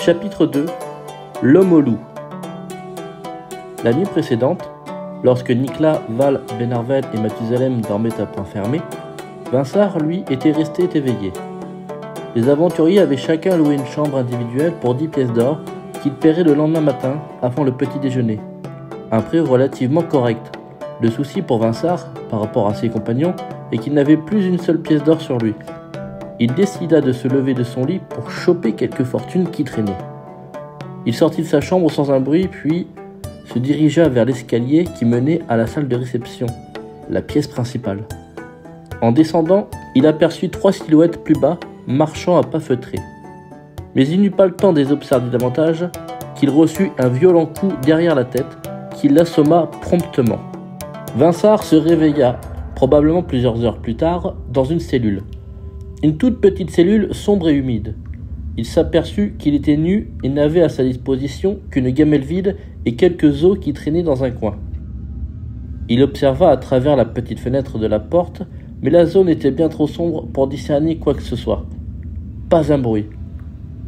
Chapitre 2. L'homme au loup. La nuit précédente, lorsque Nicolas, Val, Benarvel et Mathusalem dormaient à point fermé, Vinsart, lui, était resté éveillé. Les aventuriers avaient chacun loué une chambre individuelle pour 10 pièces d'or qu'ils paieraient le lendemain matin avant le petit déjeuner. Un prix relativement correct. Le souci pour Vinsart, par rapport à ses compagnons, est qu'il n'avait plus une seule pièce d'or sur lui. Il décida de se lever de son lit pour choper quelques fortunes qui traînaient. Il sortit de sa chambre sans un bruit, puis se dirigea vers l'escalier qui menait à la salle de réception, la pièce principale. En descendant, il aperçut 3 silhouettes plus bas, marchant à pas feutrés. Mais il n'eut pas le temps de les observer davantage qu'il reçut un violent coup derrière la tête qui l'assomma promptement. Vinsart se réveilla, probablement plusieurs heures plus tard, dans une cellule. Une toute petite cellule sombre et humide. Il s'aperçut qu'il était nu et n'avait à sa disposition qu'une gamelle vide et quelques os qui traînaient dans un coin. Il observa à travers la petite fenêtre de la porte, mais la zone était bien trop sombre pour discerner quoi que ce soit. Pas un bruit.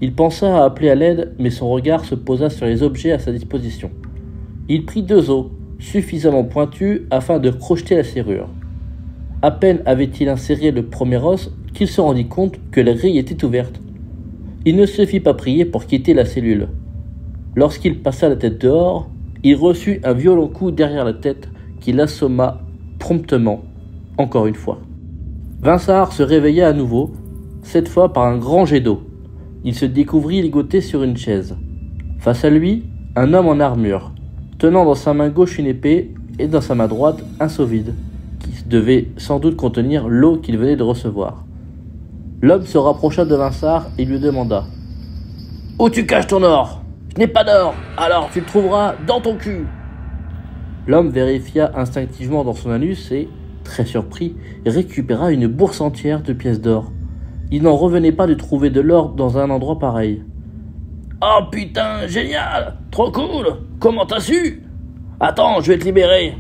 Il pensa à appeler à l'aide, mais son regard se posa sur les objets à sa disposition. Il prit 2 os, suffisamment pointus afin de crocheter la serrure. À peine avait-il inséré le premier os qu'il se rendit compte que la grille était ouverte. Il ne se fit pas prier pour quitter la cellule. Lorsqu'il passa la tête dehors, il reçut un violent coup derrière la tête qui l'assomma promptement, encore une fois. Vinsart se réveilla à nouveau, cette fois par un grand jet d'eau. Il se découvrit ligoté sur une chaise. Face à lui, un homme en armure, tenant dans sa main gauche une épée et dans sa main droite un seau vide, qui devait sans doute contenir l'eau qu'il venait de recevoir. L'homme se rapprocha de Vinsart et lui demanda « Où tu caches ton or ? Je n'ai pas d'or, alors tu le trouveras dans ton cul !» L'homme vérifia instinctivement dans son anus et, très surpris, récupéra une bourse entière de pièces d'or. Il n'en revenait pas de trouver de l'or dans un endroit pareil. « Oh putain, génial! Trop cool! Comment t'as su? Attends, je vais te libérer !»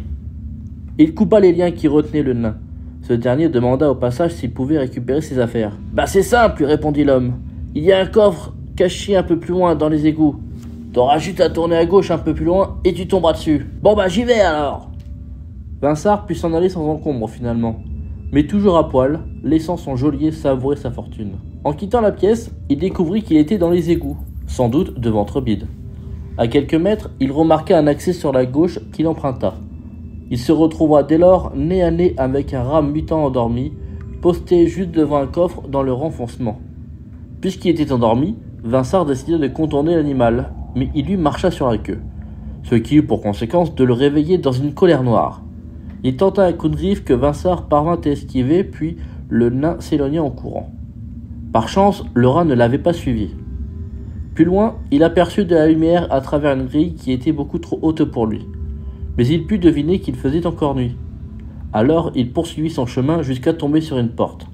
Il coupa les liens qui retenaient le nain. Ce dernier demanda au passage s'il pouvait récupérer ses affaires. « Bah c'est simple, lui répondit l'homme. Il y a un coffre caché un peu plus loin dans les égouts. T'auras juste à tourner à gauche un peu plus loin et tu tomberas dessus. Bon bah j'y vais alors !» Vinsart put s'en aller sans encombre finalement, mais toujours à poil, laissant son geôlier savourer sa fortune. En quittant la pièce, il découvrit qu'il était dans les égouts, sans doute de ventre bide. À quelques mètres, il remarqua un accès sur la gauche qu'il emprunta. Il se retrouva dès lors nez à nez avec un rat mutant endormi, posté juste devant un coffre dans le renfoncement. Puisqu'il était endormi, Vinsart décida de contourner l'animal, mais il lui marcha sur la queue, ce qui eut pour conséquence de le réveiller dans une colère noire. Il tenta un coup de griffe que Vinsart parvint à esquiver, puis le nain s'éloigna en courant. Par chance, le rat ne l'avait pas suivi. Plus loin, il aperçut de la lumière à travers une grille qui était beaucoup trop haute pour lui. Mais il put deviner qu'il faisait encore nuit. Alors il poursuivit son chemin jusqu'à tomber sur une porte.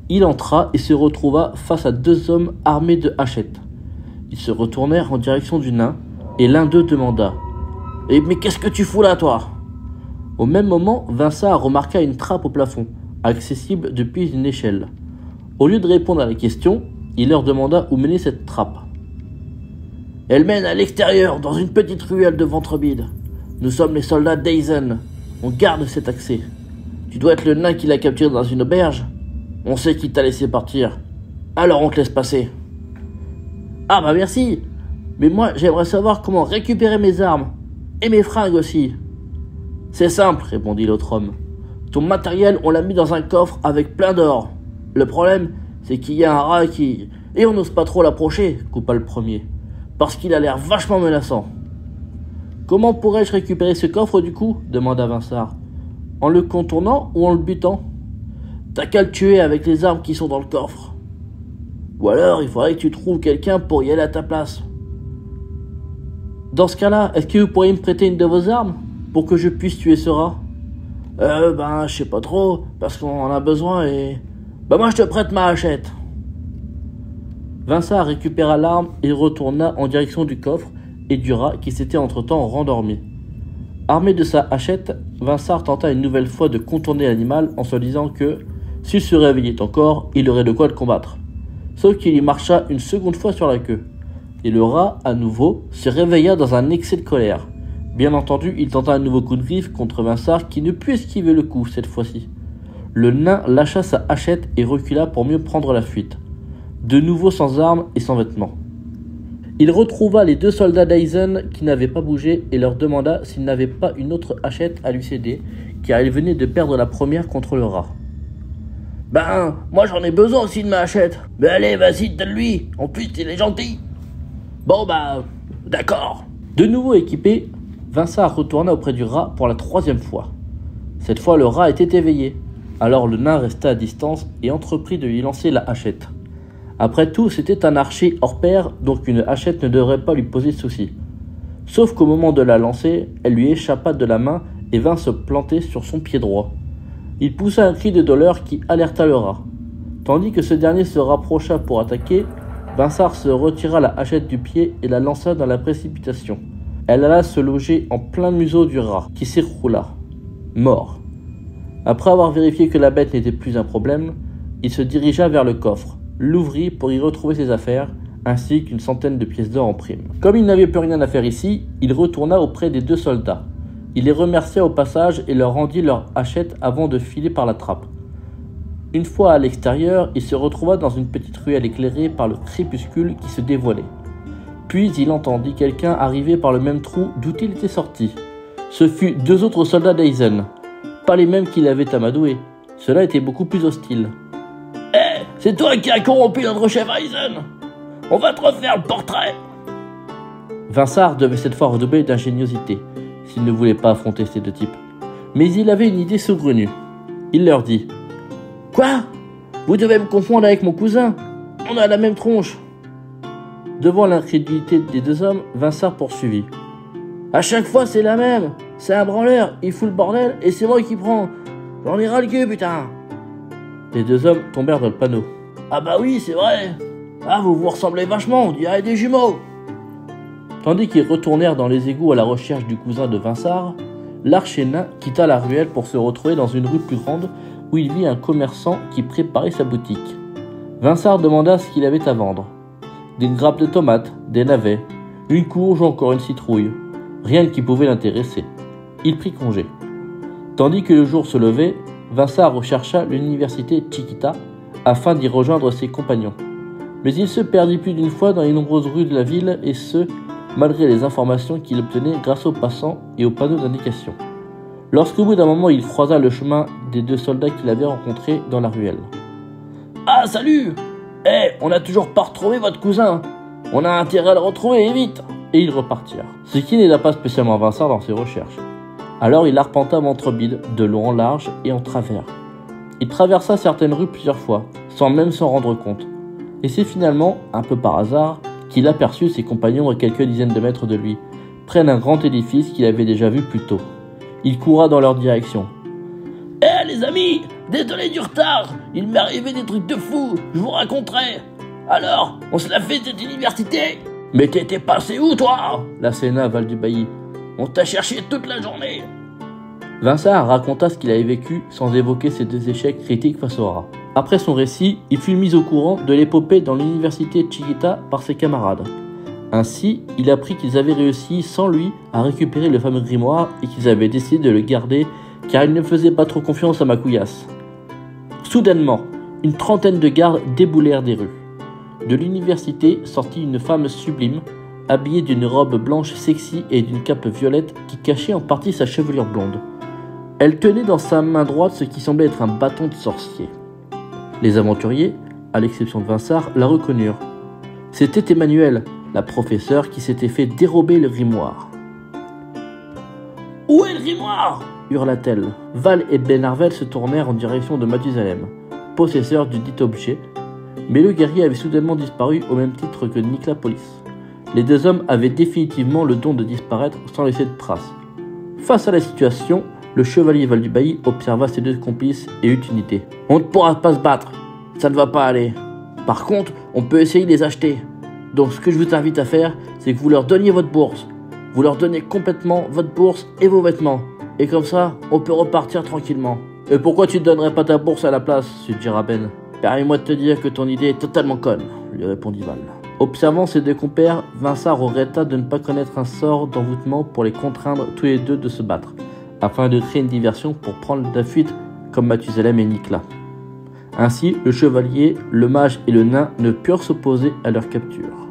Il entra et se retrouva face à 2 hommes armés de hachettes. Ils se retournèrent en direction du nain, et l'un d'eux demanda « Mais qu'est-ce que tu fous là, toi ?» Au même moment, Vinsart remarqua une trappe au plafond, accessible depuis une échelle. Au lieu de répondre à la question, il leur demanda où menait cette trappe. « Elle mène à l'extérieur, dans une petite ruelle de ventre bide. Nous sommes les soldats d'Aizen. On garde cet accès. Tu dois être le nain qui l'a capturé dans une auberge. On sait qui t'a laissé partir. Alors on te laisse passer. » « Ah bah merci. Mais moi j'aimerais savoir comment récupérer mes armes. Et mes fringues aussi. »« C'est simple, répondit l'autre homme. Ton matériel on l'a mis dans un coffre avec plein d'or. Le problème c'est qu'il y a un rat qui... Et on n'ose pas trop l'approcher, coupa le premier. Parce qu'il a l'air vachement menaçant. »« Comment pourrais-je récupérer ce coffre du coup ? Demanda Vinsart. En le contournant ou en le butant ? T'as qu'à le tuer avec les armes qui sont dans le coffre. Ou alors il faudrait que tu trouves quelqu'un pour y aller à ta place. Dans ce cas-là, est-ce que vous pourriez me prêter une de vos armes pour que je puisse tuer ce rat ? Je sais pas trop, parce qu'on en a besoin et... moi je te prête ma hachette. Vinsart récupéra l'arme et retourna en direction du coffre et du rat qui s'était entre-temps rendormi. Armé de sa hachette, Vinsart tenta une nouvelle fois de contourner l'animal en se disant que, s'il se réveillait encore, il aurait de quoi le combattre. Sauf qu'il y marcha une seconde fois sur la queue. Et le rat, à nouveau, se réveilla dans un excès de colère. Bien entendu, il tenta un nouveau coup de griffe contre Vinsart qui ne put esquiver le coup cette fois-ci. Le nain lâcha sa hachette et recula pour mieux prendre la fuite. De nouveau sans armes et sans vêtements. Il retrouva les 2 soldats d'Aizen qui n'avaient pas bougé et leur demanda s'ils n'avaient pas une autre hachette à lui céder, car il venait de perdre la première contre le rat. « Ben, moi j'en ai besoin aussi de ma hachette. Mais allez, vas-y, donne-lui. En plus, il est gentil. » Bon bah, d'accord. De nouveau équipé, Vinsart retourna auprès du rat pour la 3e fois. Cette fois, le rat était éveillé. Alors le nain resta à distance et entreprit de lui lancer la hachette. Après tout, c'était un archer hors pair, donc une hachette ne devrait pas lui poser de soucis. Sauf qu'au moment de la lancer, elle lui échappa de la main et vint se planter sur son pied droit. Il poussa un cri de douleur qui alerta le rat. Tandis que ce dernier se rapprocha pour attaquer, Vinsart se retira la hachette du pied et la lança dans la précipitation. Elle alla se loger en plein museau du rat, qui s'écroula, mort. Après avoir vérifié que la bête n'était plus un problème, il se dirigea vers le coffre, l'ouvrit pour y retrouver ses affaires, ainsi qu'une centaine de pièces d'or en prime. Comme il n'avait plus rien à faire ici, il retourna auprès des 2 soldats. Il les remercia au passage et leur rendit leur hachette avant de filer par la trappe. Une fois à l'extérieur, il se retrouva dans une petite ruelle éclairée par le crépuscule qui se dévoilait. Puis il entendit quelqu'un arriver par le même trou d'où il était sorti. Ce fut 2 autres soldats d'Aizen. Pas les mêmes qu'il avait amadoués. Cela était beaucoup plus hostile. « Hé, c'est toi qui as corrompu notre chef Aizen. On va te refaire le portrait !» Vinsart devait cette fois redoubler d'ingéniosité, s'il ne voulait pas affronter ces 2 types. Mais il avait une idée saugrenue. Il leur dit « Quoi? Vous devez me confondre avec mon cousin. On a la même tronche. » Devant l'incrédulité des 2 hommes, Vinsart poursuivit. « À chaque fois, c'est la même. C'est un branleur, il fout le bordel et c'est moi qui prends. J'en ai ras le cul, putain !» Les 2 hommes tombèrent dans le panneau. « Ah bah oui, c'est vrai. Ah, vous vous ressemblez vachement, on dirait des jumeaux. » Tandis qu'ils retournèrent dans les égouts à la recherche du cousin de Vinsart, l'archer nain quitta la ruelle pour se retrouver dans une rue plus grande où il vit un commerçant qui préparait sa boutique. Vinsart demanda ce qu'il avait à vendre. Des grappes de tomates, des navets, une courge ou encore une citrouille. Rien qui pouvait l'intéresser. Il prit congé. Tandis que le jour se levait, Vinsart rechercha l'université Chiquita afin d'y rejoindre ses compagnons. Mais il se perdit plus d'une fois dans les nombreuses rues de la ville et ce, malgré les informations qu'il obtenait grâce aux passants et aux panneaux d'indication. Lorsqu'au bout d'un moment il croisa le chemin des 2 soldats qu'il avait rencontrés dans la ruelle. « Ah, salut! On n'a toujours pas retrouvé votre cousin. On a intérêt à le retrouver, et vite !» Et ils repartirent. Ce qui n'aida pas spécialement Vinsart dans ses recherches. Alors il arpenta Ventrebide de long en large et en travers. Il traversa certaines rues plusieurs fois, sans même s'en rendre compte. Et c'est finalement, un peu par hasard, qu'il aperçut ses compagnons à quelques dizaines de mètres de lui, près d'un grand édifice qu'il avait déjà vu plus tôt. Il courra dans leur direction. « Les amis, désolé du retard, il m'est arrivé des trucs de fou, je vous raconterai. Alors, on se l'a fait cette université? Mais t'étais passé où toi ?» l'asséna Val du Bailly. « On t'a cherché toute la journée. » Vinsart raconta ce qu'il avait vécu sans évoquer ses 2 échecs critiques face au rat. Après son récit, il fut mis au courant de l'épopée dans l'université Chiquita par ses camarades. Ainsi, il apprit qu'ils avaient réussi sans lui à récupérer le fameux grimoire et qu'ils avaient décidé de le garder car il ne faisait pas trop confiance à Macouillasse. Soudainement, une trentaine de gardes déboulèrent des rues. De l'université sortit une femme sublime, habillée d'une robe blanche sexy et d'une cape violette qui cachait en partie sa chevelure blonde. Elle tenait dans sa main droite ce qui semblait être un bâton de sorcier. Les aventuriers, à l'exception de Vinsart, la reconnurent. C'était Emmanuelle, la professeure qui s'était fait dérober le grimoire. « Où est le grimoire ?» hurla-t-elle. Val et Benarvel se tournèrent en direction de Mathusalem, possesseur du dit objet, mais le guerrier avait soudainement disparu au même titre que Nicolas Polis. Les 2 hommes avaient définitivement le don de disparaître sans laisser de traces. Face à la situation, le chevalier Val du Bailly observa ses 2 complices et eut une idée. « On ne pourra pas se battre, ça ne va pas aller. Par contre, on peut essayer de les acheter. Donc ce que je vous invite à faire, c'est que vous leur donniez votre bourse. Vous leur donnez complètement votre bourse et vos vêtements. Et comme ça, on peut repartir tranquillement. »« Et pourquoi tu ne donnerais pas ta bourse à la place ?» suggéra Ben. « Permets-moi de te dire que ton idée est totalement conne, lui répondit Val. Observant ses deux compères, Vincent regretta de ne pas connaître un sort d'envoûtement pour les contraindre tous les deux de se battre, afin de créer une diversion pour prendre la fuite comme Mathusalem et Nicolas. Ainsi, le chevalier, le mage et le nain ne purent s'opposer à leur capture.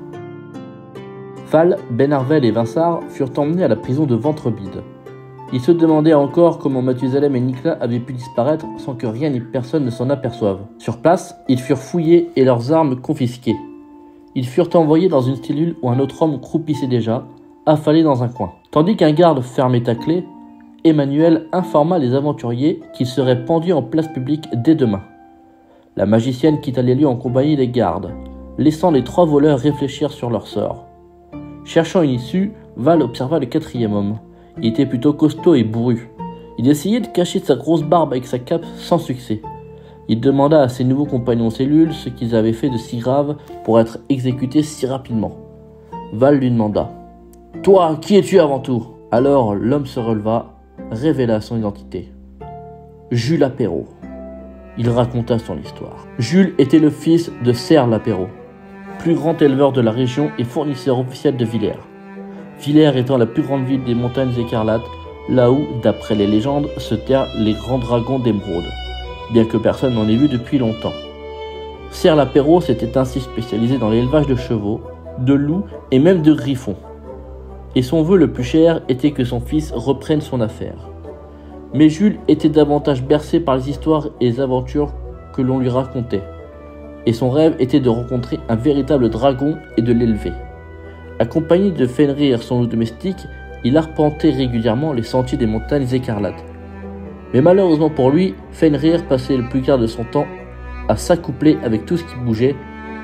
Val, Benarvel et Vinsart furent emmenés à la prison de Ventrevide. Ils se demandaient encore comment Mathusalem et Nicolas avaient pu disparaître sans que rien ni personne ne s'en aperçoive. Sur place, ils furent fouillés et leurs armes confisquées. Ils furent envoyés dans une cellule où un autre homme croupissait déjà, affalé dans un coin. Tandis qu'un garde fermait à clé, Emmanuel informa les aventuriers qu'ils seraient pendus en place publique dès demain. La magicienne quitta les lieux en compagnie des gardes, laissant les 3 voleurs réfléchir sur leur sort. Cherchant une issue, Val observa le 4e homme. Il était plutôt costaud et bourru. Il essayait de cacher sa grosse barbe avec sa cape sans succès. Il demanda à ses nouveaux compagnons de cellule ce qu'ils avaient fait de si grave pour être exécutés si rapidement. Val lui demanda « Toi, qui es-tu avant tout ?» Alors l'homme se releva, révéla son identité. Jules Lapérault. Il raconta son histoire. Jules était le fils de Serre Lapérault, plus grand éleveur de la région et fournisseur officiel de Villers. Villers étant la plus grande ville des montagnes écarlates, là où, d'après les légendes, se terrent les grands dragons d'émeraude, bien que personne n'en ait vu depuis longtemps. Serre Lapérault s'était ainsi spécialisé dans l'élevage de chevaux, de loups et même de griffons. Et son vœu le plus cher était que son fils reprenne son affaire. Mais Jules était davantage bercé par les histoires et les aventures que l'on lui racontait, et son rêve était de rencontrer un véritable dragon et de l'élever. Accompagné de Fenrir, son loup domestique, il arpentait régulièrement les sentiers des montagnes écarlates. Mais malheureusement pour lui, Fenrir passait le plus quart de son temps à s'accoupler avec tout ce qui bougeait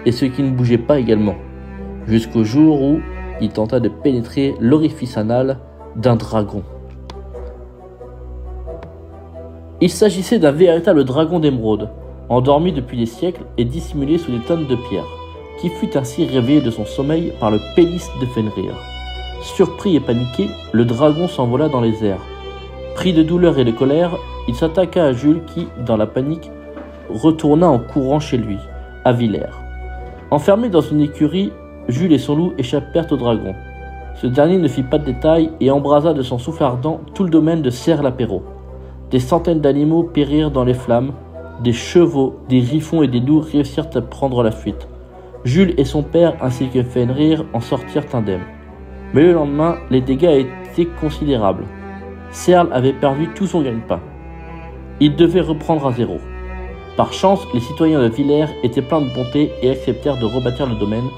et ce qui ne bougeait pas également, jusqu'au jour où il tenta de pénétrer l'orifice anal d'un dragon. Il s'agissait d'un véritable dragon d'émeraude, endormi depuis des siècles et dissimulé sous des tonnes de pierres, qui fut ainsi réveillé de son sommeil par le pénis de Fenrir. Surpris et paniqué, le dragon s'envola dans les airs. Pris de douleur et de colère, il s'attaqua à Jules qui, dans la panique, retourna en courant chez lui, à Villers. Enfermé dans une écurie, Jules et son loup échappèrent au dragon. Ce dernier ne fit pas de détails et embrasa de son souffle ardent tout le domaine de Serre Lapérault. Des centaines d'animaux périrent dans les flammes, des chevaux, des griffons et des loups réussirent à prendre la fuite. Jules et son père ainsi que Fenrir en sortirent indemnes. Mais le lendemain, les dégâts étaient considérables. Serle avait perdu tout son gagne-pain. Il devait reprendre à zéro. Par chance, les citoyens de Villers étaient pleins de bonté et acceptèrent de rebâtir le domaine.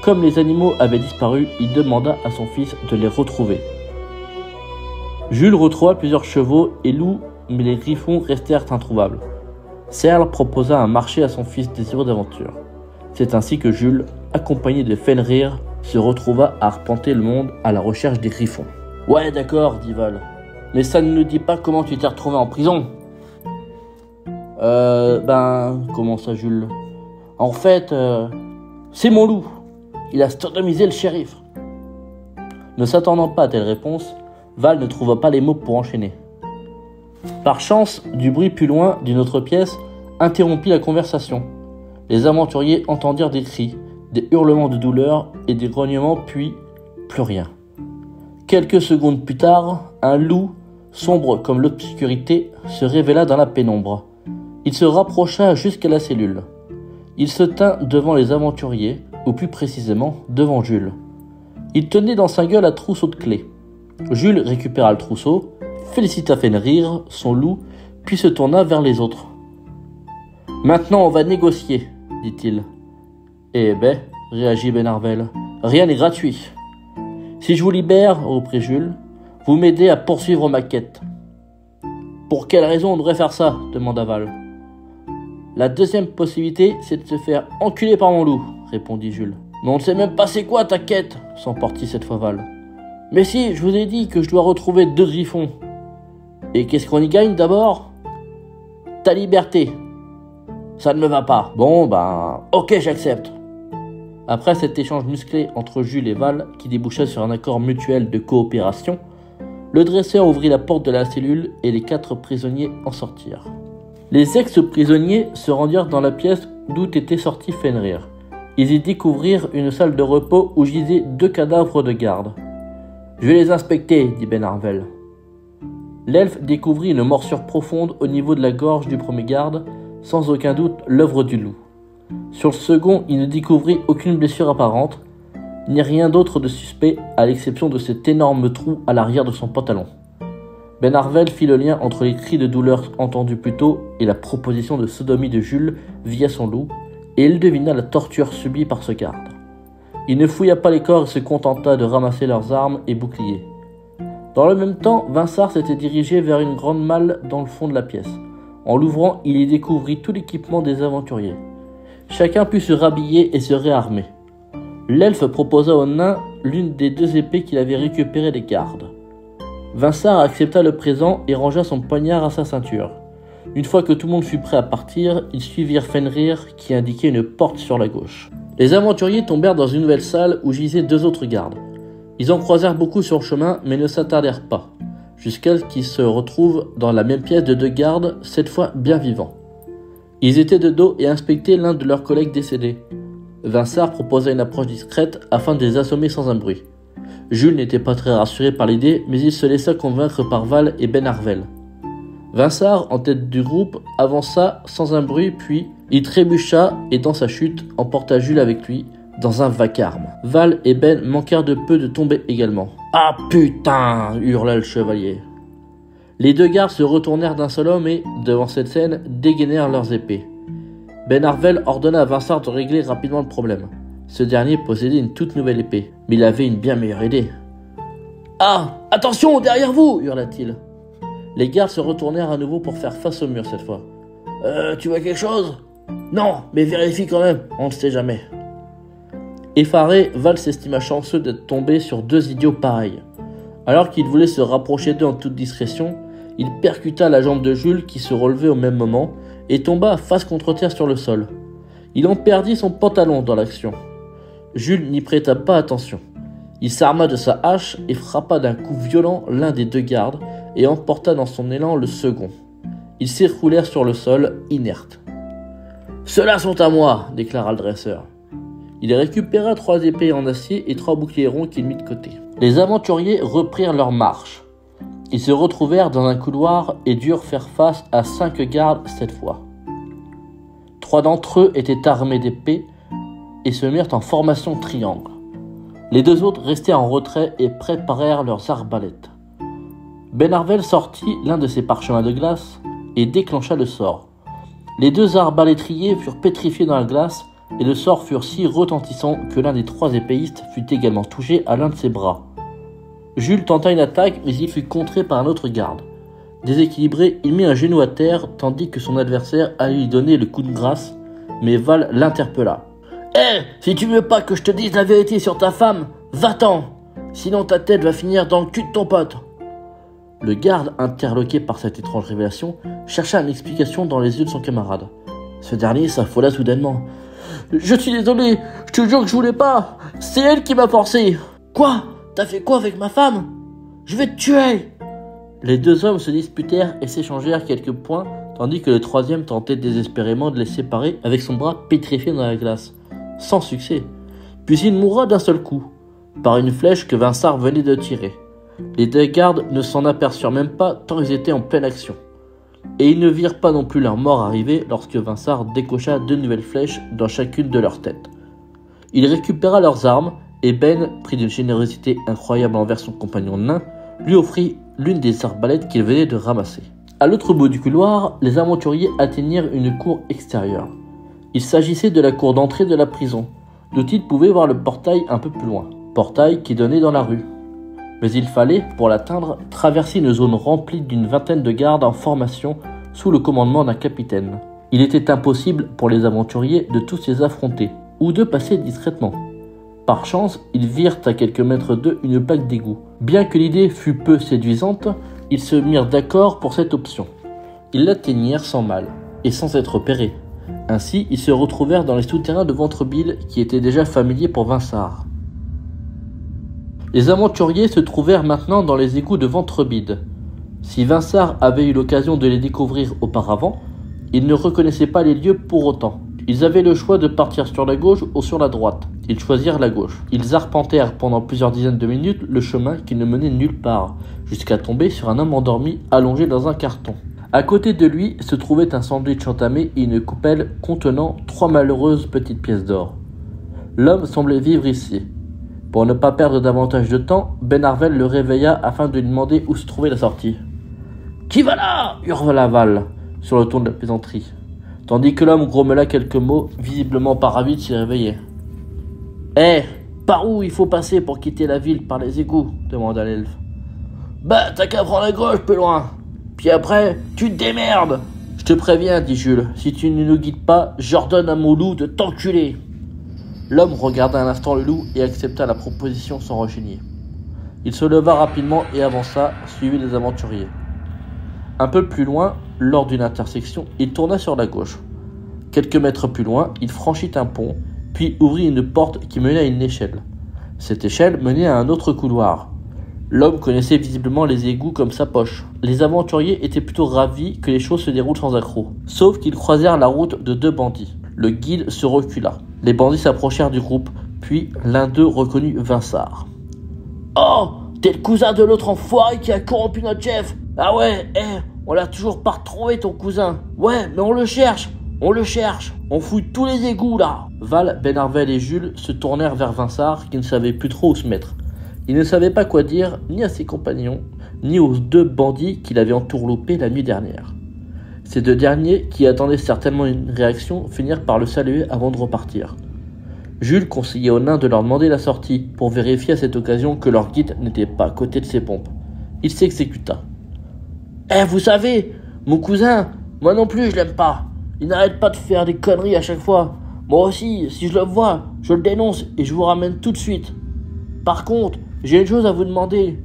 Comme les animaux avaient disparu, il demanda à son fils de les retrouver. Jules retrouva plusieurs chevaux et loups, mais les griffons restèrent introuvables. Serle proposa un marché à son fils désireux d'aventure. C'est ainsi que Jules, accompagné de Fenrir, se retrouva à arpenter le monde à la recherche des griffons. « Ouais, d'accord, dit Val. Mais ça ne nous dit pas comment tu t'es retrouvé en prison. » commença Jules. « En fait, c'est mon loup. Il a sodomisé le shérif. » Ne s'attendant pas à telle réponse, Val ne trouva pas les mots pour enchaîner. Par chance, du bruit plus loin d'une autre pièce interrompit la conversation. Les aventuriers entendirent des cris, des hurlements de douleur et des grognements, puis plus rien. Quelques secondes plus tard, un loup, sombre comme l'obscurité, se révéla dans la pénombre. Il se rapprocha jusqu'à la cellule. Il se tint devant les aventuriers, ou plus précisément devant Jules. Il tenait dans sa gueule un trousseau de clés. Jules récupéra le trousseau, félicita Fenrir, son loup, puis se tourna vers les autres. « Maintenant on va négocier, dit-il. « Eh ben, réagit Benarvel, rien n'est gratuit. Si je vous libère, reprit Jules, vous m'aidez à poursuivre ma quête. »« Pour quelle raison on devrait faire ça ?» demanda Val. « La deuxième possibilité, c'est de se faire enculer par mon loup, répondit Jules. Mais on ne sait même pas c'est quoi ta quête, s'emportit cette fois Val. Mais si, je vous ai dit que je dois retrouver 2 griffons. Et qu'est-ce qu'on y gagne d'abord ? Ta liberté. Ça ne me va pas. Bon, ok, j'accepte. Après cet échange musclé entre Jules et Val, qui déboucha sur un accord mutuel de coopération, le dresseur ouvrit la porte de la cellule et les 4 prisonniers en sortirent. Les ex-prisonniers se rendirent dans la pièce d'où était sorti Fenrir. Ils y découvrirent une salle de repos où gisaient 2 cadavres de garde. « Je vais les inspecter, dit Benarvel. » L'elfe découvrit une morsure profonde au niveau de la gorge du premier garde, sans aucun doute l'œuvre du loup. Sur le second, il ne découvrit aucune blessure apparente, ni rien d'autre de suspect, à l'exception de cet énorme trou à l'arrière de son pantalon. Benarvel fit le lien entre les cris de douleur entendus plus tôt et la proposition de sodomie de Jules via son loup, et il devina la torture subie par ce garde. Il ne fouilla pas les corps et se contenta de ramasser leurs armes et boucliers. Dans le même temps, Vinsart s'était dirigé vers une grande malle dans le fond de la pièce. En l'ouvrant, il y découvrit tout l'équipement des aventuriers. Chacun put se rhabiller et se réarmer. L'elfe proposa au nain l'une des 2 épées qu'il avait récupérées des gardes. Vinsart accepta le présent et rangea son poignard à sa ceinture. Une fois que tout le monde fut prêt à partir, ils suivirent Fenrir qui indiquait une porte sur la gauche. Les aventuriers tombèrent dans une nouvelle salle où gisaient 2 autres gardes. Ils en croisèrent beaucoup sur le chemin mais ne s'attardèrent pas, jusqu'à ce qu'ils se retrouvent dans la même pièce de 2 gardes, cette fois bien vivants. Ils étaient de dos et inspectaient l'un de leurs collègues décédés. Vinsart proposa une approche discrète afin de les assommer sans un bruit. Jules n'était pas très rassuré par l'idée, mais il se laissa convaincre par Val et Benarvel. Vinsart, en tête du groupe, avança sans un bruit, puis il trébucha et dans sa chute emporta Jules avec lui, dans un vacarme. Val et Ben manquèrent de peu de tomber également. « Ah putain !» hurla le chevalier. Les 2 gardes se retournèrent d'un seul homme et, devant cette scène, dégainèrent leurs épées. Benarvel ordonna à Vinsart de régler rapidement le problème. Ce dernier possédait une toute nouvelle épée, mais il avait une bien meilleure idée. « Ah, attention, derrière vous !» hurla-t-il. Les gardes se retournèrent à nouveau pour faire face au mur cette fois. « Tu vois quelque chose ?»« Non, mais vérifie quand même, on ne sait jamais. » Effaré, Val s'estima chanceux d'être tombé sur 2 idiots pareils. Alors qu'il voulait se rapprocher d'eux en toute discrétion, il percuta la jambe de Jules qui se relevait au même moment et tomba face contre terre sur le sol. Il en perdit son pantalon dans l'action. Jules n'y prêta pas attention. Il s'arma de sa hache et frappa d'un coup violent l'un des 2 gardes et emporta dans son élan le second. Ils s'écroulèrent sur le sol, inertes. « Ceux-là sont à moi !» déclara le dresseur. Il récupéra 3 épées en acier et 3 boucliers ronds qu'il mit de côté. Les aventuriers reprirent leur marche. Ils se retrouvèrent dans un couloir et durent faire face à 5 gardes cette fois. 3 d'entre eux étaient armés d'épées et se mirent en formation triangle. Les 2 autres restèrent en retrait et préparèrent leurs arbalètes. Benarvel sortit l'un de ses parchemins de glace et déclencha le sort. Les 2 arbalétriers furent pétrifiés dans la glace et le sort fut si retentissant que l'un des 3 épéistes fut également touché à l'un de ses bras. Jules tenta une attaque, mais il fut contré par un autre garde. Déséquilibré, il mit un genou à terre, tandis que son adversaire allait lui donner le coup de grâce, mais Val l'interpella. « Hé, si tu veux pas que je te dise la vérité sur ta femme, va-t'en, sinon ta tête va finir dans le cul de ton pote !» Le garde, interloqué par cette étrange révélation, chercha une explication dans les yeux de son camarade. Ce dernier s'affola soudainement. « Je suis désolé, je te jure que je voulais pas, c'est elle qui m'a forcé !»« Quoi ? T'as fait quoi avec ma femme ? Je vais te tuer !» Les 2 hommes se disputèrent et s'échangèrent quelques points, tandis que le 3e tentait désespérément de les séparer avec son bras pétrifié dans la glace. Sans succès. Puis il mourra d'un seul coup, par une flèche que Vinsart venait de tirer. Les 2 gardes ne s'en aperçurent même pas tant ils étaient en pleine action. Et ils ne virent pas non plus leur mort arriver lorsque Vinsart décocha 2 nouvelles flèches dans chacune de leurs têtes. Il récupéra leurs armes, et Ben, pris d'une générosité incroyable envers son compagnon nain, lui offrit l'une des arbalètes qu'il venait de ramasser. À l'autre bout du couloir, les aventuriers atteignirent une cour extérieure. Il s'agissait de la cour d'entrée de la prison, d'où ils pouvaient voir le portail un peu plus loin, portail qui donnait dans la rue. Mais il fallait, pour l'atteindre, traverser une zone remplie d'une 20aine de gardes en formation sous le commandement d'un capitaine. Il était impossible pour les aventuriers de tous les affronter, ou de passer discrètement. Par chance, ils virent à quelques mètres d'eux une plaque d'égout. Bien que l'idée fût peu séduisante, ils se mirent d'accord pour cette option. Ils l'atteignirent sans mal, et sans être repérés. Ainsi, ils se retrouvèrent dans les souterrains de Ventreville qui étaient déjà familiers pour Vinsart. Les aventuriers se trouvèrent maintenant dans les égouts de Ventreville. Si Vinsart avait eu l'occasion de les découvrir auparavant, il ne reconnaissait pas les lieux pour autant. Ils avaient le choix de partir sur la gauche ou sur la droite. Ils choisirent la gauche. Ils arpentèrent pendant plusieurs dizaines de minutes le chemin qui ne menait nulle part, jusqu'à tomber sur un homme endormi allongé dans un carton. À côté de lui se trouvait un sandwich entamé et une coupelle contenant 3 malheureuses petites pièces d'or. L'homme semblait vivre ici. Pour ne pas perdre davantage de temps, Benarvel le réveilla afin de lui demander où se trouvait la sortie. « Qui va là ?» hurla Val, sur le ton de la plaisanterie, tandis que l'homme grommela quelques mots, visiblement pas ravi de s'y réveiller. « Eh, par où il faut passer pour quitter la ville par les égouts ?» demanda l'elfe. « Bah, t'as qu'à prendre la gauche plus loin. Puis après, tu te démerdes. »« Je te préviens, dit Jules, si tu ne nous guides pas, j'ordonne à mon loup de t'enculer. » L'homme regarda un instant le loup et accepta la proposition sans rechigner. Il se leva rapidement et avança, suivi des aventuriers. Un peu plus loin, lors d'une intersection, il tourna sur la gauche. Quelques mètres plus loin, il franchit un pont, puis ouvrit une porte qui menait à une échelle. Cette échelle menait à un autre couloir. L'homme connaissait visiblement les égouts comme sa poche. Les aventuriers étaient plutôt ravis que les choses se déroulent sans accroc. Sauf qu'ils croisèrent la route de 2 bandits. Le guide se recula. Les bandits s'approchèrent du groupe, puis l'un d'eux reconnut Vinsart. « Oh, t'es le cousin de l'autre enfoiré qui a corrompu notre chef. Ah ouais, on l'a toujours pas retrouvé ton cousin. Ouais, mais on le cherche. On fouille tous les égouts là. » Val, Benarvel et Jules se tournèrent vers Vinsart qui ne savait plus trop où se mettre. Il ne savait pas quoi dire ni à ses compagnons, ni aux 2 bandits qu'il avait entourloupés la nuit dernière. Ces 2 derniers, qui attendaient certainement une réaction, finirent par le saluer avant de repartir. Jules conseillait aux nains de leur demander la sortie, pour vérifier à cette occasion que leur guide n'était pas à côté de ses pompes. Il s'exécuta. « vous savez, mon cousin, moi non plus je l'aime pas. Il n'arrête pas de faire des conneries à chaque fois. Moi aussi, si je le vois, je le dénonce et je vous ramène tout de suite. Par contre, j'ai une chose à vous demander.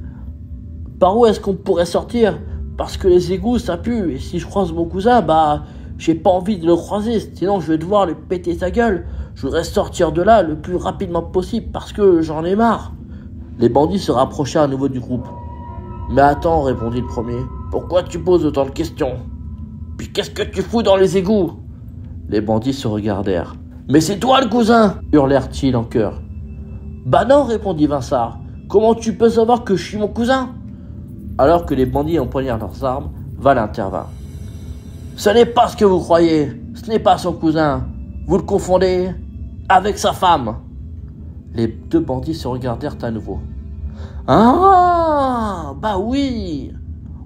Par où est-ce qu'on pourrait sortir ? Parce que les égouts, ça pue, et si je croise mon cousin, j'ai pas envie de le croiser, sinon je vais devoir lui péter sa gueule. Je voudrais sortir de là le plus rapidement possible, parce que j'en ai marre. » Les bandits se rapprochèrent à nouveau du groupe. « Mais attends, répondit le premier, pourquoi tu poses autant de questions ? Puis qu'est-ce que tu fous dans les égouts ?» Les bandits se regardèrent. « Mais c'est toi le cousin !» hurlèrent-ils en chœur. « Bah non, répondit Vinsart. Comment tu peux savoir que je suis mon cousin ?» Alors que les bandits empoignèrent leurs armes, Val intervint. « Ce n'est pas ce que vous croyez. Ce n'est pas son cousin. Vous le confondez avec sa femme. » Les 2 bandits se regardèrent à nouveau. « Ah, bah oui.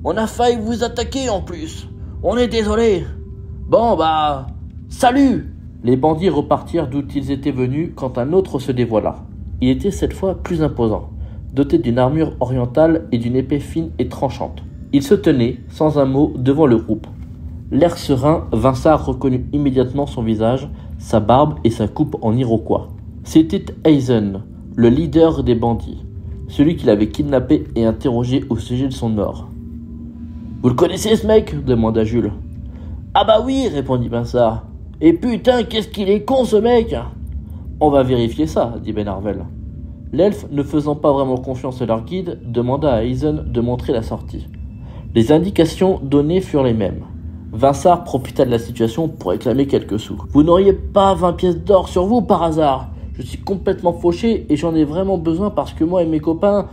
On a failli vous attaquer en plus. On est désolé. Bon, salut !» Les bandits repartirent d'où ils étaient venus quand un autre se dévoila. Il était cette fois plus imposant, doté d'une armure orientale et d'une épée fine et tranchante. Il se tenait, sans un mot, devant le groupe. L'air serein, Vinsart reconnut immédiatement son visage, sa barbe et sa coupe en iroquois. C'était Aizen, le leader des bandits, celui qu'il avait kidnappé et interrogé au sujet de son mort. « Vous le connaissez ce mec ?» demanda Jules. « Ah bah oui !» répondit Vinsart. « Et putain, qu'est-ce qu'il est con ce mec !»« On va vérifier ça » dit Benarvel. L'elfe, ne faisant pas vraiment confiance à leur guide, demanda à Aizen de montrer la sortie. Les indications données furent les mêmes. Vinsart profita de la situation pour réclamer quelques sous. « Vous n'auriez pas 20 pièces d'or sur vous par hasard ? Je suis complètement fauché et j'en ai vraiment besoin parce que moi et mes copains,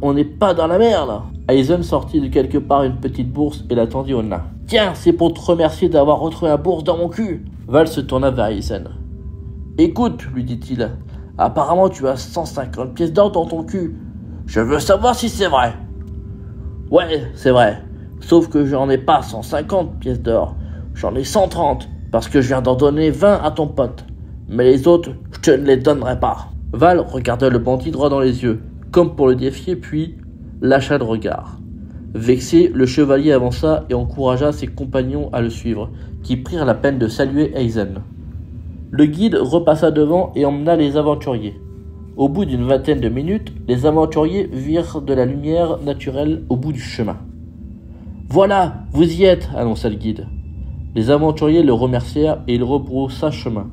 on n'est pas dans la merde !» Aizen sortit de quelque part une petite bourse et la tendit au nain. « Tiens, c'est pour te remercier d'avoir retrouvé la bourse dans mon cul !» Val se tourna vers Aizen. « Écoute, lui dit-il, apparemment tu as 150 pièces d'or dans ton cul. Je veux savoir si c'est vrai. » « Ouais, c'est vrai. Sauf que j'en ai pas 150 pièces d'or. J'en ai 130 parce que je viens d'en donner 20 à ton pote. Mais les autres, je te ne les donnerai pas. » Val regarda le bandit droit dans les yeux, comme pour le défier, puis lâcha le regard. Vexé, le chevalier avança et encouragea ses compagnons à le suivre, qui prirent la peine de saluer Aizen. Le guide repassa devant et emmena les aventuriers. Au bout d'une vingtaine de minutes, les aventuriers virent de la lumière naturelle au bout du chemin. « Voilà, vous y êtes !» annonça le guide. Les aventuriers le remercièrent et il rebroussa chemin.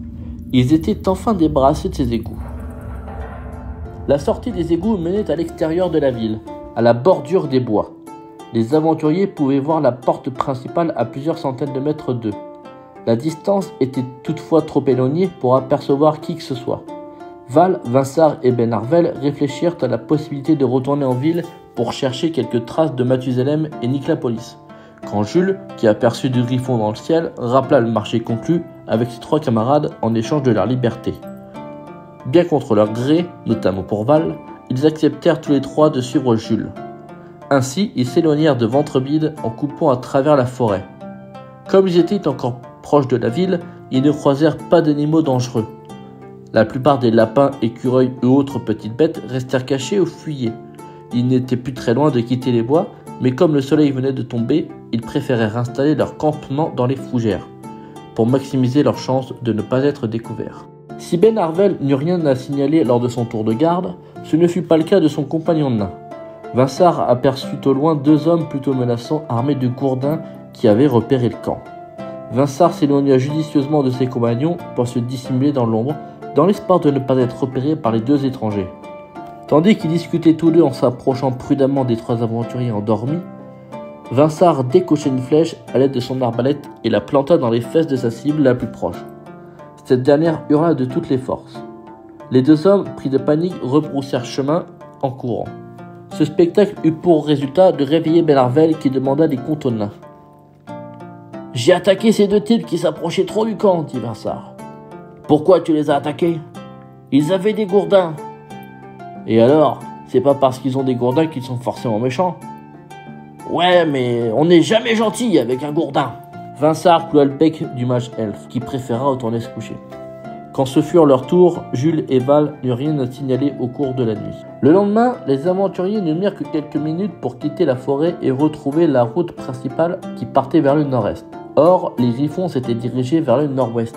Ils étaient enfin débarrassés de ces égouts. La sortie des égouts menait à l'extérieur de la ville, à la bordure des bois. Les aventuriers pouvaient voir la porte principale à plusieurs centaines de mètres d'eux. La distance était toutefois trop éloignée pour apercevoir qui que ce soit. Val, Vinsart et Benarvel réfléchirent à la possibilité de retourner en ville pour chercher quelques traces de Mathusalem et Nicolapolis, quand Jules, qui aperçut du griffon dans le ciel, rappela le marché conclu avec ses 3 camarades en échange de leur liberté. Bien contre leur gré, notamment pour Val, ils acceptèrent tous les 3 de suivre Jules. Ainsi, ils s'éloignèrent de Ventrevide en coupant à travers la forêt. Comme ils étaient encore proches de la ville, ils ne croisèrent pas d'animaux dangereux. La plupart des lapins, écureuils et autres petites bêtes restèrent cachés ou fuyaient. Ils n'étaient plus très loin de quitter les bois, mais comme le soleil venait de tomber, ils préférèrent installer leur campement dans les fougères, pour maximiser leurs chances de ne pas être découverts. Si Benarvel n'eut rien à signaler lors de son tour de garde, ce ne fut pas le cas de son compagnon de nain. Vinsart aperçut au loin 2 hommes plutôt menaçants armés de gourdins qui avaient repéré le camp. Vinsart s'éloigna judicieusement de ses compagnons pour se dissimuler dans l'ombre, dans l'espoir de ne pas être repéré par les 2 étrangers. Tandis qu'ils discutaient tous 2 en s'approchant prudemment des 3 aventuriers endormis, Vinsart décocha une flèche à l'aide de son arbalète et la planta dans les fesses de sa cible la plus proche. Cette dernière hurla de toutes les forces. Les 2 hommes, pris de panique, rebroussèrent chemin en courant. Ce spectacle eut pour résultat de réveiller Benarvel qui demanda des comptes au nain. « J'ai attaqué ces 2 types qui s'approchaient trop du camp, dit Vinsart. Pourquoi tu les as attaqués? Ils avaient des gourdins. Et alors, c'est pas parce qu'ils ont des gourdins qu'ils sont forcément méchants. Ouais, mais on n'est jamais gentil avec un gourdin. Vinsart cloua le bec du mage elfe, qui préféra retourner se coucher. Quand ce furent leur tour, Jules et Val n'eurent rien à signaler au cours de la nuit. Le lendemain, les aventuriers ne mirent que quelques minutes pour quitter la forêt et retrouver la route principale qui partait vers le nord-est. Or, les griffons s'étaient dirigés vers le nord-ouest.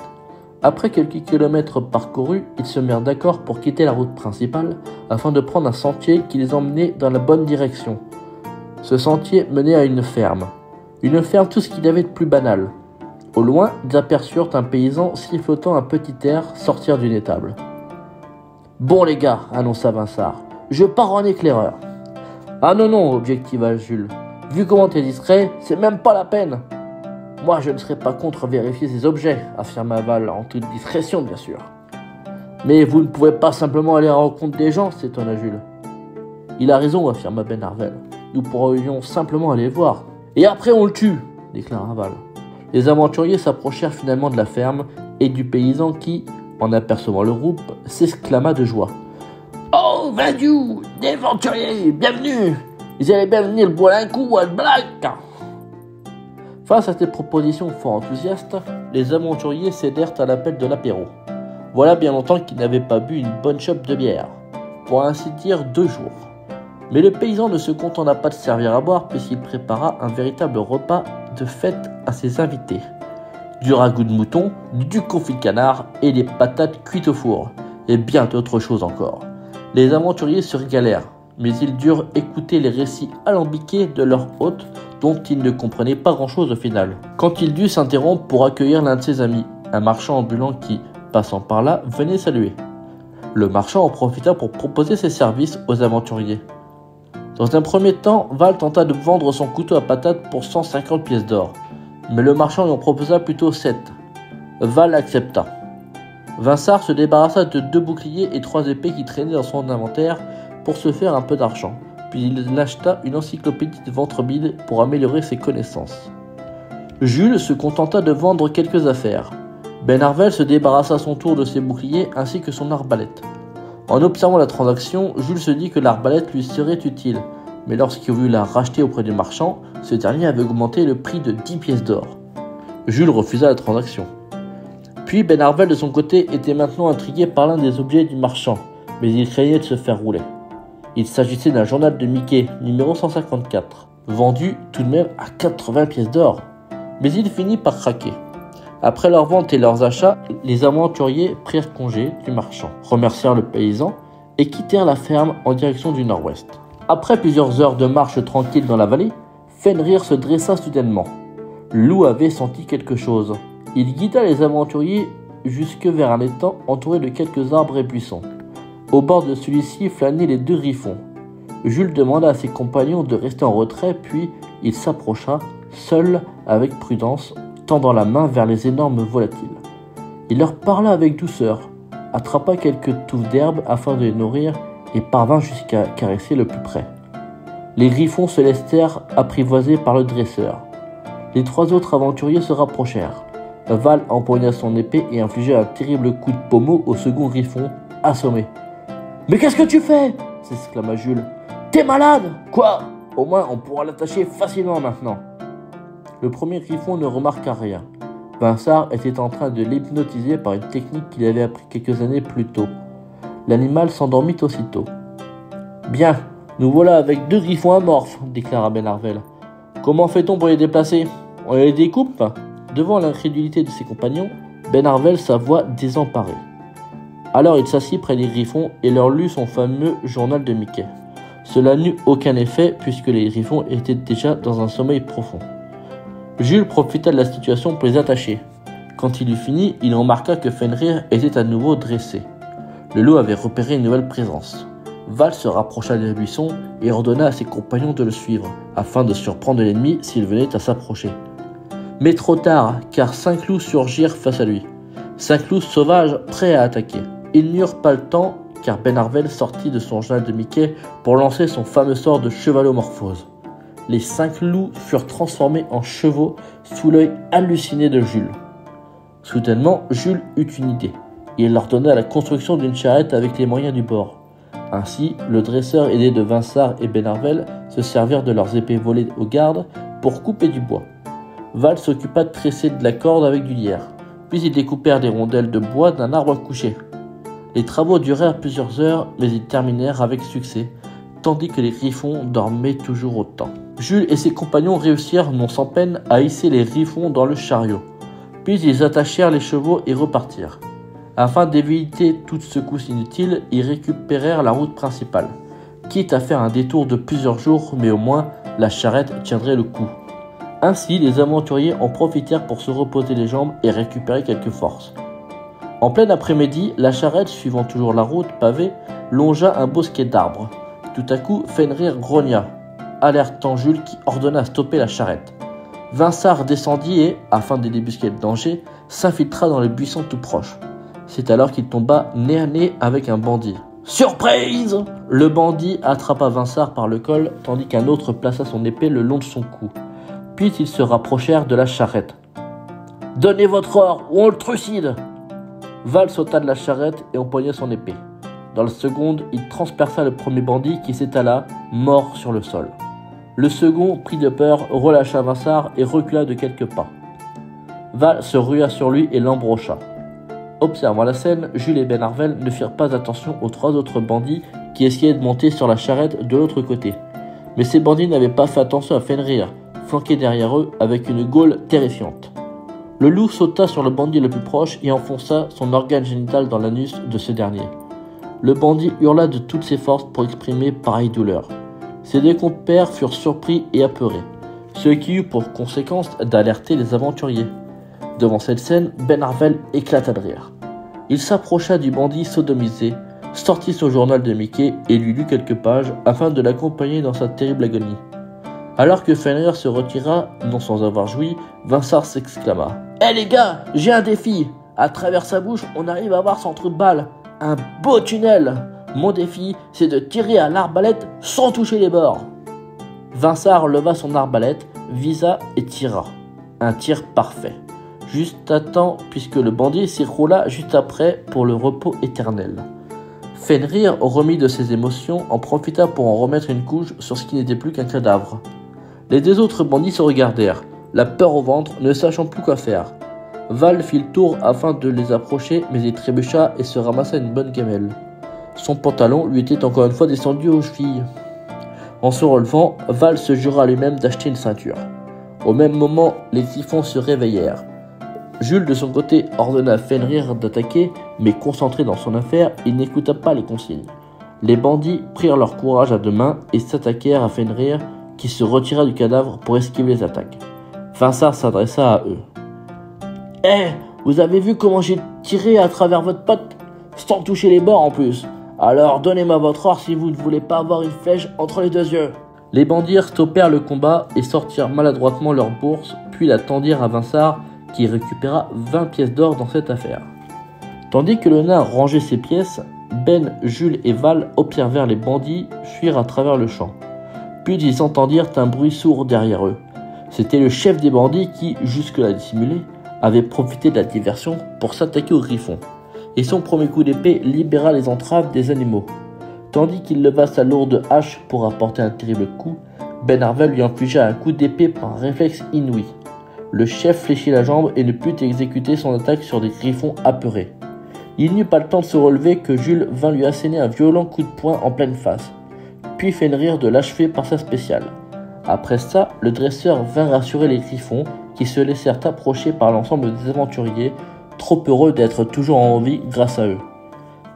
Après quelques kilomètres parcourus, ils se mirent d'accord pour quitter la route principale afin de prendre un sentier qui les emmenait dans la bonne direction. Ce sentier menait à une ferme. Une ferme, tout ce qu'il y avait de plus banal. Au loin, ils aperçurent un paysan sifflotant un petit air sortir d'une étable. « Bon les gars, annonça Vinsart, je pars en éclaireur. »« Ah non, objectiva Jules. Vu comment t'es distrait, c'est même pas la peine. » « Moi, je ne serais pas contre vérifier ces objets, affirma Val, en toute discrétion, bien sûr. Mais vous ne pouvez pas simplement aller à la rencontre des gens, s'étonna Jules. Il a raison, affirma Benarvel. Nous pourrions simplement aller le voir. Et après, on le tue, déclara Val. Les aventuriers s'approchèrent finalement de la ferme et du paysan qui, en apercevant le groupe, s'exclama de joie. « Oh, Vendu, des aventuriers, bienvenue! Ils allaient bien venir le boire un coup à le blague !» Face à cette proposition fort enthousiaste, les aventuriers cédèrent à l'appel de l'apéro. Voilà bien longtemps qu'ils n'avaient pas bu une bonne chope de bière, pour ainsi dire 2 jours. Mais le paysan ne se contenta pas de servir à boire puisqu'il prépara un véritable repas de fête à ses invités. Du ragoût de mouton, du confit de canard et des patates cuites au four, et bien d'autres choses encore. Les aventuriers se régalèrent, mais ils durent écouter les récits alambiqués de leur hôte dont ils ne comprenaient pas grand-chose au final. Quand il dut s'interrompre pour accueillir l'un de ses amis, un marchand ambulant qui, passant par là, venait saluer. Le marchand en profita pour proposer ses services aux aventuriers. Dans un premier temps, Val tenta de vendre son couteau à patates pour 150 pièces d'or, mais le marchand lui en proposa plutôt 7. Val accepta. Vinsart se débarrassa de 2 boucliers et 3 épées qui traînaient dans son inventaire pour se faire un peu d'argent. Puis il acheta une encyclopédie de Ventrevide pour améliorer ses connaissances. Jules se contenta de vendre quelques affaires. Benarvel se débarrassa à son tour de ses boucliers ainsi que son arbalète. En observant la transaction, Jules se dit que l'arbalète lui serait utile, mais lorsqu'il voulut la racheter auprès du marchand, ce dernier avait augmenté le prix de 10 pièces d'or. Jules refusa la transaction. Puis Benarvel de son côté était maintenant intrigué par l'un des objets du marchand, mais il craignait de se faire rouler. Il s'agissait d'un journal de Mickey, numéro 154, vendu tout de même à 80 pièces d'or. Mais il finit par craquer. Après leur vente et leurs achats, les aventuriers prirent congé du marchand, remercièrent le paysan et quittèrent la ferme en direction du nord-ouest. Après plusieurs heures de marche tranquille dans la vallée, Fenrir se dressa soudainement. Loup avait senti quelque chose. Il guida les aventuriers jusque vers un étang entouré de quelques arbres et buissons. Au bord de celui-ci flânaient les 2 griffons. Jules demanda à ses compagnons de rester en retrait, puis il s'approcha, seul, avec prudence, tendant la main vers les énormes volatiles. Il leur parla avec douceur, attrapa quelques touffes d'herbe afin de les nourrir et parvint jusqu'à caresser le plus près. Les griffons se laissèrent apprivoiser par le dresseur. Les 3 autres aventuriers se rapprochèrent. Val empoigna son épée et infligea un terrible coup de pommeau au second griffon, assommé. « Mais qu'est-ce que tu fais » s'exclama Jules. « T'es malade ?»« Quoi ? Au moins on pourra l'attacher facilement maintenant. » Le premier griffon ne remarqua rien. Vinsart était en train de l'hypnotiser par une technique qu'il avait appris quelques années plus tôt. L'animal s'endormit aussitôt. « Bien, nous voilà avec 2 griffons amorphes, déclara Benarvel. Comment fait-on pour les déplacer? On les découpe ?» Devant l'incrédulité de ses compagnons, Benarvel s'avoua désemparé. Alors il s'assit près des griffons et leur lut son fameux journal de Mickey. Cela n'eut aucun effet puisque les griffons étaient déjà dans un sommeil profond. Jules profita de la situation pour les attacher. Quand il eut fini, il remarqua que Fenrir était à nouveau dressé. Le loup avait repéré une nouvelle présence. Val se rapprocha des buissons et ordonna à ses compagnons de le suivre, afin de surprendre l'ennemi s'il venait à s'approcher. Mais trop tard, car 5 loups surgirent face à lui. 5 loups sauvages prêts à attaquer. Ils n'eurent pas le temps, car Benarvel sortit de son journal de Mickey pour lancer son fameux sort de chevalomorphose. Les 5 loups furent transformés en chevaux sous l'œil halluciné de Jules. Soudainement, Jules eut une idée. Il ordonna la construction d'une charrette avec les moyens du bord. Ainsi, le dresseur aidé de Vinsart et Benarvel se servirent de leurs épées volées aux gardes pour couper du bois. Val s'occupa de tresser de la corde avec du lierre, puis ils découpèrent des rondelles de bois d'un arbre couché. Les travaux durèrent plusieurs heures, mais ils terminèrent avec succès, tandis que les griffons dormaient toujours autant. Jules et ses compagnons réussirent non sans peine à hisser les griffons dans le chariot, puis ils attachèrent les chevaux et repartirent. Afin d'éviter toute secousse inutile, ils récupérèrent la route principale, quitte à faire un détour de plusieurs jours, mais au moins la charrette tiendrait le coup. Ainsi, les aventuriers en profitèrent pour se reposer les jambes et récupérer quelques forces. En plein après-midi, la charrette, suivant toujours la route pavée, longea un bosquet d'arbres. Tout à coup, Fenrir grogna, alertant Jules qui ordonna stopper la charrette. Vinsart descendit et, afin de débusquer le danger, s'infiltra dans les buissons tout proches. C'est alors qu'il tomba nez à nez avec un bandit. Surprise! Le bandit attrapa Vinsart par le col, tandis qu'un autre plaça son épée le long de son cou. Puis ils se rapprochèrent de la charrette. « Donnez votre or ou on le trucide !» Val sauta de la charrette et empoigna son épée. Dans la seconde, il transperça le premier bandit qui s'étala, mort sur le sol. Le second, pris de peur, relâcha Vinsart et recula de quelques pas. Val se rua sur lui et l'embrocha. Observant la scène, Jules et Benarvel ne firent pas attention aux 3 autres bandits qui essayaient de monter sur la charrette de l'autre côté. Mais ces bandits n'avaient pas fait attention à Fenrir, flanqué derrière eux avec une gaule terrifiante. Le loup sauta sur le bandit le plus proche et enfonça son organe génital dans l'anus de ce dernier. Le bandit hurla de toutes ses forces pour exprimer pareille douleur. Ses 2 compères furent surpris et apeurés, ce qui eut pour conséquence d'alerter les aventuriers. Devant cette scène, Benarvel éclata de rire. Il s'approcha du bandit sodomisé, sortit son journal de Mickey et lui lut quelques pages afin de l'accompagner dans sa terrible agonie. Alors que Fenrir se retira, non sans avoir joui, Vinsart s'exclama. « Hé les gars, j'ai un défi ! À travers sa bouche, on arrive à voir son trou de balle. Un beau tunnel! Mon défi, c'est de tirer à l'arbalète sans toucher les bords. » Vinsart leva son arbalète, visa et tira. Un tir parfait. Juste à temps, puisque le bandit s'y roula juste après pour le repos éternel. Fenrir, remis de ses émotions, en profita pour en remettre une couche sur ce qui n'était plus qu'un cadavre. Les 2 autres bandits se regardèrent, la peur au ventre, ne sachant plus quoi faire. Val fit le tour afin de les approcher, mais il trébucha et se ramassa une bonne gamelle. Son pantalon lui était encore une fois descendu aux chevilles. En se relevant, Val se jura lui-même d'acheter une ceinture. Au même moment, les griffons se réveillèrent. Jules, de son côté, ordonna à Fenrir d'attaquer, mais concentré dans son affaire, il n'écouta pas les consignes. Les bandits prirent leur courage à 2 mains et s'attaquèrent à Fenrir, qui se retira du cadavre pour esquiver les attaques. Vinsart s'adressa à eux. « Hé, vous avez vu comment j'ai tiré à travers votre pote, sans toucher les bords en plus. Alors donnez-moi votre or si vous ne voulez pas avoir une flèche entre les 2 yeux. » Les bandits stoppèrent le combat et sortirent maladroitement leur bourse, puis la tendirent à Vinsart, qui récupéra 20 pièces d'or dans cette affaire. Tandis que le nain rangeait ses pièces, Ben, Jules et Val observèrent les bandits fuir à travers le champ. Puis ils entendirent un bruit sourd derrière eux. C'était le chef des bandits qui, jusque-là dissimulé, avait profité de la diversion pour s'attaquer aux griffons. Et son premier coup d'épée libéra les entraves des animaux. Tandis qu'il leva sa lourde hache pour apporter un terrible coup, Benarvel lui infligea un coup d'épée par un réflexe inouï. Le chef fléchit la jambe et ne put exécuter son attaque sur des griffons apeurés. Il n'eut pas le temps de se relever que Jules vint lui asséner un violent coup de poing en pleine face, puis Fenrir de l'achever par sa spéciale. Après ça, le dresseur vint rassurer les griffons qui se laissèrent approcher par l'ensemble des aventuriers, trop heureux d'être toujours en vie grâce à eux.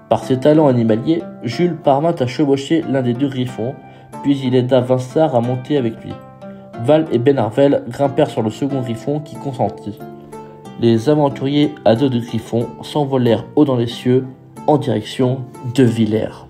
Par ses talents animaliers, Jules parvint à chevaucher l'un des deux griffons, puis il aida Vinsart à monter avec lui. Val et Benarvel grimpèrent sur le second griffon qui consentit. Les aventuriers à dos de griffons s'envolèrent haut dans les cieux en direction de Villers.